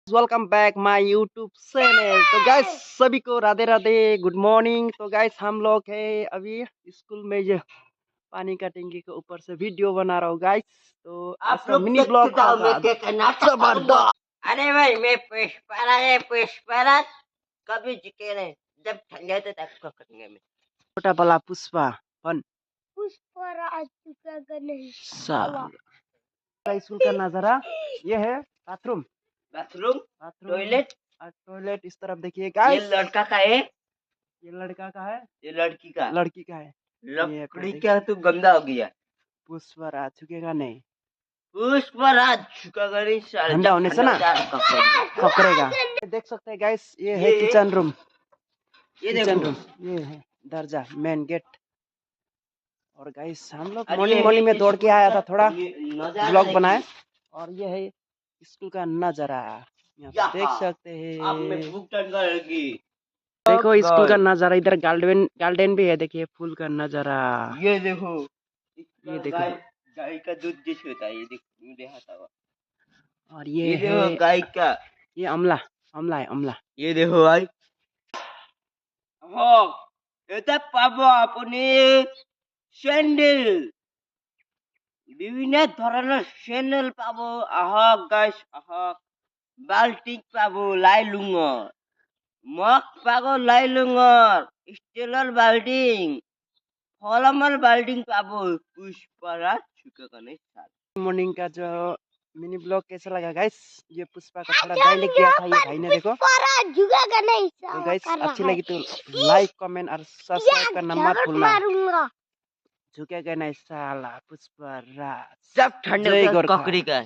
Welcome back my YouTube channel. तो guys सभी को राधे राधे, गुड मॉर्निंग। तो गाइस हम लोग है अभी स्कूल में, ये पानी का टंकी के ऊपर से वीडियो बना रहा हूँ गाइस। तो आज का मिनी ब्लॉग जबरदस्त। अरे भाई मैं पुष्पराज कभी झुके नहीं। जब ठंडे थे तब को करेंगे में छोटा बला पुष्पा फन पुष्पराज चुका नहीं साला। स्कूल का नजारा ये है। Bathroom bathroom bathroom toilet. Toilet इस तरफ देखिए ये गाइस। लड़का का है, ये लड़का का है, ये लड़की का। लड़की का है। लकड़ी क्या तू गंदा हो गया। पुष्पराज झुकेगा नहीं, पुष्पराज झुका नहीं साले। ठंडा होने से ना पकड़ेगा। देख सकते हैं गाइस, ये है किचन रूम। ये किचन देखो रूम ये है दरजा, मेन गेट। और गाइस हम लोग और मॉर्निंग ये मॉर्निंग में दौड़ के आया था, थोड़ा नजारा ब्लॉग देखिए। बनाए। और ये है स्कूल का नजारा, यहाँ पे देख सकते अब मैं हैं। भूख टन करेगी। देखो स्कूल का नजारा, इधर गार्डन गार्डन भी है, देखिए फूल का नजारा। ये देखो, ये देखो, गाय का दूध जैसे होता है। ये देखो मुझे हटावा। और ये ये देखो है, गाय का। ये अमला, अमला है अमला। ये देखो भाई। हाँ, এটা পাবো আপনি স্যান্ডেল। বিভিন্ন ধরনের স্যান্ডেল পাবো। আহক গাইস আহক। বাল্টিক পাবো লাইলুঙর। মগ পাবো লাইলুঙর। স্টিলের বাল্টিং। ফলমের বাল্টিং पाबो। पुष्पराज झुकेगा नहीं साला। मॉर्निंग का जो मिनी ब्लॉग कैसा लगा गाइस? ये पुष्पा का थोड़ा डायलॉग दिया था ये भाई ने, देखो। पुष्पराज झुकेगा नहीं तो गाइस अच्छी है। लगी तो लाइक कमेंट और सब्सक्राइब करना मत झगड़ भूलना। मारूंगा। झुकेगा नहीं साला पुष्पराज। सब ठंडे जय का गोरखा। ककड़ी का।